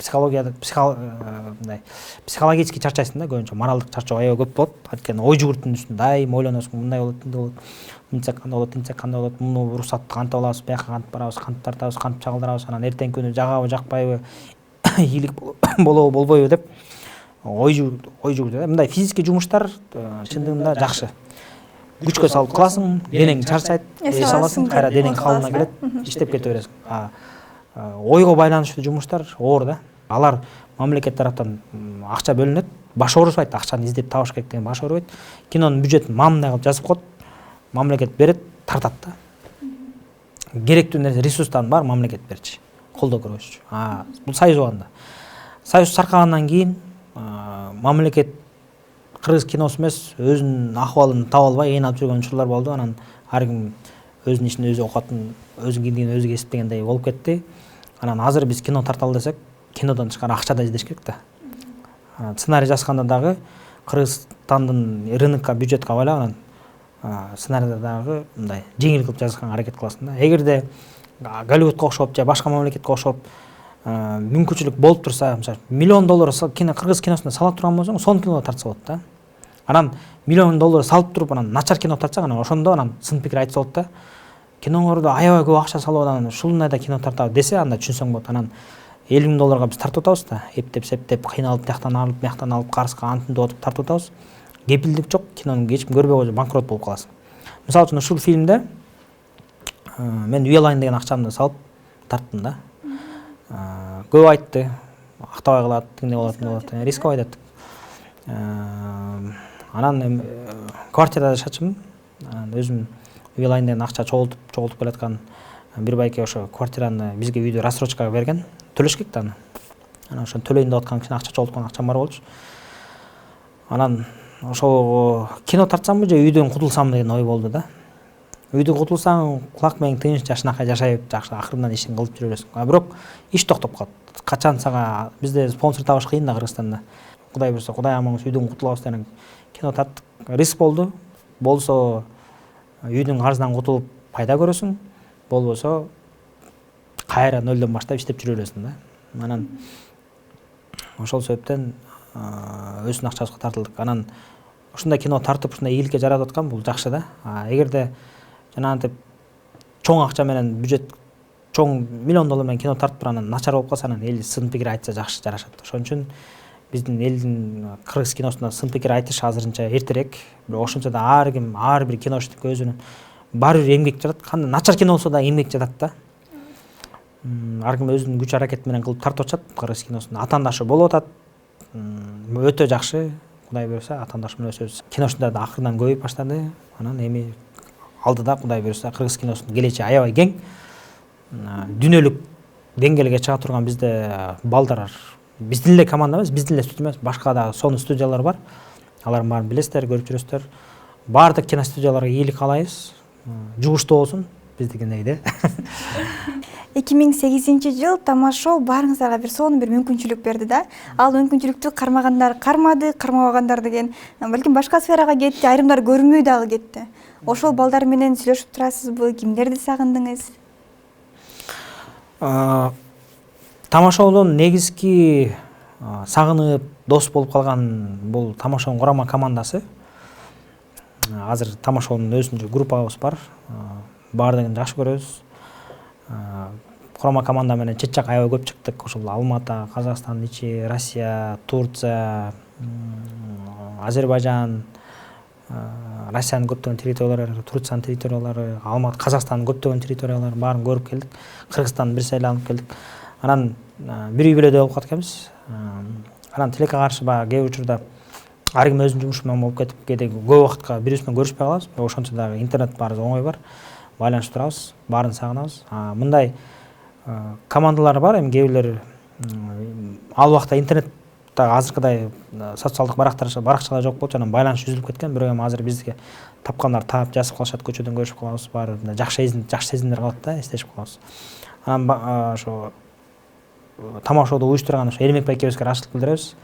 Психологически чарчайсың да, көбүнчө моралдык чарчоо аябай көп болот. Анткени ой жүгүртүүнүн үстүндө дайыма ойлоносуң, мындай болот, мындай болот. Мынтсек кандай болот, тинтсек кандай болот, муну уруксатты кантип алабыз, бияка кантип барабыз, кантип тартабыз, кантип чагылдырабыз, анан эртеңки күнү жагабы, жакпайбы, ийгилик болобу, болбойбу деп ой жүгүртөт. Мындай физический жумуштар чындыгында жакшы. Күчкө салып кыласың, денең чарчайт, эс аласың, кайра денең калыбына келет, иштеп кете бересиң. Ойго байланыштуу жумуштар оор да. Алар мамлекет тараптан акча бөлүнөт, баш оорубайт, акчаны издеп табыш керек деген баш оорубайт. Кинонун бюджетин мамындай кылып жазып коет, мамлекет берет, тартат да. Керектүү нерсе ресурстарын бар мамлекет берчи, колдоо көргөзчү. Бул союз убагында. Союз саркагандан кийин мамлекет кыргыз киносу эмес, өзүнүн акыбалын таба албай кыйналып жүргөн учурлар болду. Анан ар ким өзүнүн ишин өзү окутатын, өзүнүн киндигин өзү кесип дегендей болуп кетти. Анан азыр биз кино тарталы десек, кинодон тышкары акча да издеш керек да. Сценарий жазганда дагы Кыргызстандын рынокко, бюджетке байлап, анан сценарийде дагы мындай жеңил кылып жазганга аракет кыласың да. Эгерде Голливудка окшоп же башка мамлекетке окшоп мүмкүнчүлүк болуп турса, мисалы $1 миллион кыргыз киносуна сала турган болсоң, сонун киного тартса болот да. Анан $1 миллион салып туруп, анан начар кино тартсаң, анан ошондо анан сын пикир айтса болот да. Киноңордо аябай көп акча салып анан ушундай кино тартабы десе, анда түшүнсөң болот. Анан $50 миллионга биз тартып атабыз да. Эптеп, септеп, кыйналып, тияктан алып, карызга антын отуп тартып атабыз. Кепилдик жок, кинону эч ким көрбөй койсо банкрот болуп каласың. Мисалы үчүн ушул фильмде мен үй алайын деген акчамды салып тарттым да. Көп айтты, актабай калат, тигиндей болот, тигиндей болот, рисковый деп. Анан квартирада жашачумун. Анан өзүм үй алайын деген акча чогултуп келаткан бир байке ошо квартираны бизге үйдү рассрочкага берген, төлөшкек да аны. Анан ошону төлөйүн деп аткан кичине акча чогулткан акчам бар болчу. Анан ошо кино тартсамбы же үйдөн кутулсам деген ой болду да. Үйдөн кутулсаң кулак менен тынч жашынакай жашайып жакшы акырындан ишин кылып жүрө бересиң. Бирок иш токтоп калат. Качан сага бизде спонсор табыш кыйын да Кыргызстанда. Кудай буюрса, Кудай аман үйдөн кутулабыз деген кино тарттык. Риск болду. Болсо үйдүн карызынан кутулуп пайда көрөсүң, болбосо кайра нөлдөн баштап иштеп жүрө бересиң да. Анан ошол себептен өзүнүн акчабызга тартылдык. Анан ушундай кино тартып ушундай ийгиликке жаратып аткан бул жакшы да. Эгерде жанагынтип чоң акча менен бюджет чоң $1 миллион менен кино тартып анан начар болуп калса, анан эл сын пикир айтса жакшы жарашат. Ошон үчүн биздин элдин кыргыз киносуна сын пикир айтыш азырынча эртерээк. Бирок ошончо да ар бир киношниктке өзүнүн бар бир эмгек жатат. Кандай начар кино болсо да эмгек жатат да. Ар ким өзүнүн күч аракети менен кылып тартып атышат кыргыз киносун. Атаандашы болуп атат. Өтө жакшы. Кудай буюрса, атаандашы менен өсөбүз. Киношунда да акырынан көбөйүп баштады. Анан эми алдыда Кудай буюрса кыргыз киносунун келечеги аябай кең. Дүйнөлүк деңгээлге чыга турган бизде балдар, биздин эле команда эмес, биздин эле студия эмес, башка да сонун студиялар бар. Алардын баарын билесиздер, көрүп жүрөсүздөр. Баардык киностудияларга ийгилик каалайбыз. Жугуштуу болсун биздикиндей да. 2008-жыл тамашоо баарыңыздарга бир сонун бир мүмкүнчүлүк берди да. Ал мүмкүнчүлүктү кармагандар кармады, кармабагандар деген балким башка сферага кетти, айрымдар көрүнбөй дагы кетти. Ошол балдар менен сүйлөшүп турасызбы? Кимдерди сагындыңыз? Тамашоодон негизги сагынып дос болуп калган бул тамашоонун курама командасы. Азыр тамашоонун өзүнүн группабыз бар. Баардыгын жакшы көрөбүз. Курама команда менен чет жак аябай көп чыктык. Ошол Алматы, Казакстан ичи, Россия, Турция, Азербайжан, Россиянын көптөгөн территориялары, Турциянын территориялары, Алматы, Казакстандын көптөгөн территориялары баарын көрүп келдик. Кыргызстандын бир сайланып келдик. Анан бир үй бүлөдө болуп калдык эмес. Анан тилекке каршы кээ бир учурда ар ким өзүнүн жумушу менен болуп кетип, кээде көп убакытка бирибиз менен көрүшпөй калабыз. Ошончо дагы интернет баарыбыз оңой бар. Байланышып турабыз, баарын сагынабыз. Мындай командалар бар, эми кээ бирлер ал убакта интернет азыркыдай социалдык баракчалар жок болчу, анан байланыш үзүлүп кеткен. Бирок эми азыр бизге тапкандар таап жазып калышат, көчөдөн көрүшүп калабыз, баары жакшы сезимдер калат да, эстешип калабыз. Анан ошо тамашоодо уюштурган ошо Эрмек байкебизге рахмат билдиребиз.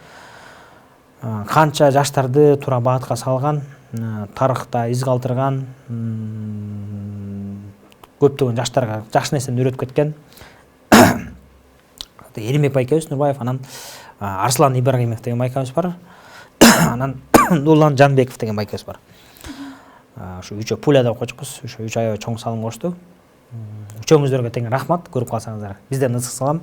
Канча жаштарды туура багытка салган, тарыхта из калтырган, көптөгөн жаштарга жакшы нерсени үйрөтүп кеткен. Эрмек байкебиз Нурбаев, анан Арслан Ибрагимов деген байкебиз бар. Анан Нурлан Жанбеков деген байкебиз бар. Ушу үчөө пуля деп койчукпуз. Ушу үч аябай чоң салым кошту. Үчөөңүздөргө тең рахмат, көрүп калсаңыздар. Бизден ысык салам.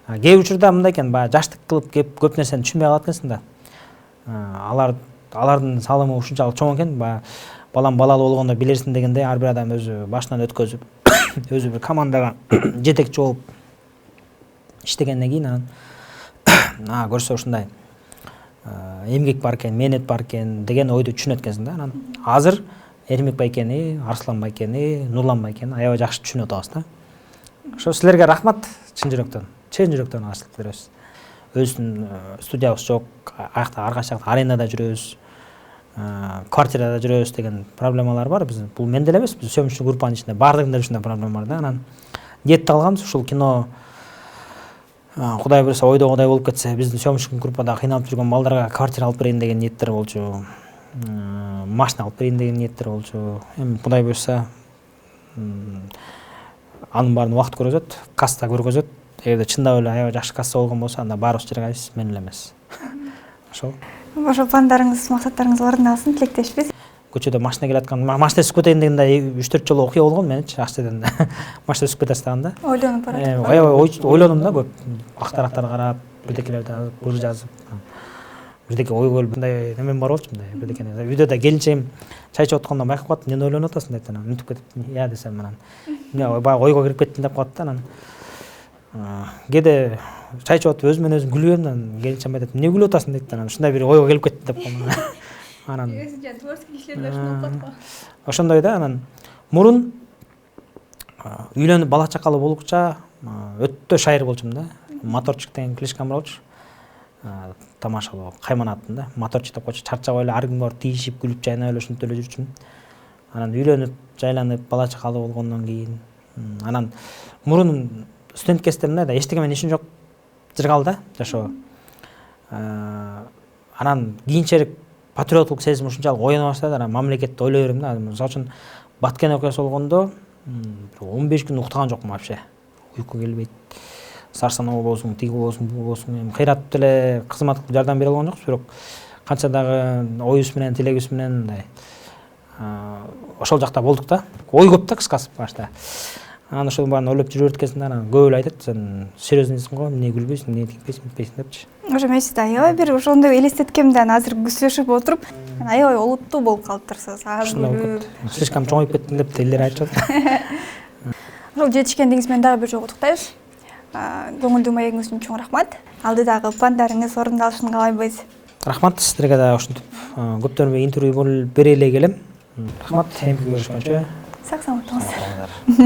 Кээ бир учурда мындай экен, баягы жаштык кылып кеп көп нерсени түшүнбөй калат экенсиң да. Алардын салымы ушунчалык чоң экен, балам балалуу болгондо билерсиң дегендей ар бир адам өзү башынан өткөзүп, өзү бир командага жетекчи болуп иштегенден кийин анан көрсө ушундай эмгек бар экен, мээнет бар экен деген ойду түшүнөт экенсиң да. Анан азыр Эрмек байкени, Арслан байкени, Нурлан байкени аябай жакшы түшүнүп атабыз да. Ошо силерге рахмат, чын жүрөктөн рахмат беребиз. Өзүнүн студиябыз жок, ар кайсы жакта аренада жүрөбүз, квартирада жүрөбүз деген проблемалар бар. Биз бул мен деле эмес, биз сөмүрчү группанын ичинде баардыгында ушундай проблема бар да. Анан ниетти алганбыз ушул кино Кудай буюрса ойдогудай болуп кетсе, биздин сөмүрчү группада кыйналып жүргөн балдарга квартира алып берейин деген ниеттер болчу. Машина алып берейин деген ниеттер болчу. Эми Кудай буюрса анын баарын убакыт көргөзөт, касса көргөзөт. Эгерде чындап эле аябай жакшы касса болгон болсо, анда баарыбыз жыргайбыз, мен эле эмес. Ошол. Ошо пландарыңыз, максаттарыңыз орундалсын, тилектешпиз. Көчөдө машина келаткан, машина сүзүп кетейин дегенде 3-4 жолу окуя болгон менчи Акчеден. Машина сүзүп кете баштаганда. Ойлонуп барат. Аябай ойлондум да, көп актарактарды карап, бирдекелерди быр жазып. Бирдеке ой келип, мындай немен бар болчу, мындай бирдекени. Үйдө келинчегим чай ичип атканда байкап калат, эмне ойлонуп атасың деп анан мүнтүп кетип, я десем анан. Мен баягы ойго кирип кеттим деп калат да анан. Кээде чай ичип атып өзүмөн өзүм күлүп анан келинчем айтат, эмне күлүп атасың дейт анан. Ушундай бир ойго келип кеттим деп калдым. Анан творческий кишилер да ушундай кылат го. Ошондой да, анан Мурун үйлөнүп бала чакалуу болгуча өтө шайыр болчумун да. Моторчик деген кличкам бар болчу. Тамашалоо кайманаттым да. Моторчик деп койчу. Чарчабай эле ар күнү барып тийишип, күлүп, жайнап эле ушинтип эле жүрчүмүн. Анан үйлөнүп, жайланып, бала чакалуу болгондон кийин анан мурун студент кездеримде да эчтеке менен ишим жок жыргал да жашоо. Анан кийинчерээк патриоттук сезим ушунчалык оюна баштады. Анан мамлекетти ойлой берем да. Мисалы үчүн Баткен окуясы болгондо 15 күн уктаган жокмун вообще. Уйку келбейт. Сарсаноо болсун, тиги болсун, бу болсун. Кыйратып деле кызмат кылып жардам бере алган жокпуз, бирок канча дагы оюбуз менен, тилегибиз менен мындай ошол жакта болдук да. Ой көп да кыскасы башта. Анан ошол баарын ойлоп жүрүп кеткесинде анан көп эле айтат, сен серьезныйсың го, эмне күлбөйсүң, эмне тигпейсиң, бүтпейсиң депчи. Ошо мен сизди аябай бир ошондой элестеткемде азыр күзөшүп отуруп, аябай олуттуу болуп калыптырсыз. Аз күлүп. Слишком чоңоюп кеттиң деп элдер айтышат. Ошол жетишкендигиңиз менен дагы бир жолу куттуктайбыз. Көңүлдүү маегиңиз үчүн чоң рахмат. Алдыдагы пландарыңыз орундалышын каалайбыз. Рахмат сиздерге да ушинтип көптөрүн интервью бере эле келем. Рахмат, эмки көрүшкөнчө. Сак саламат болуңуз.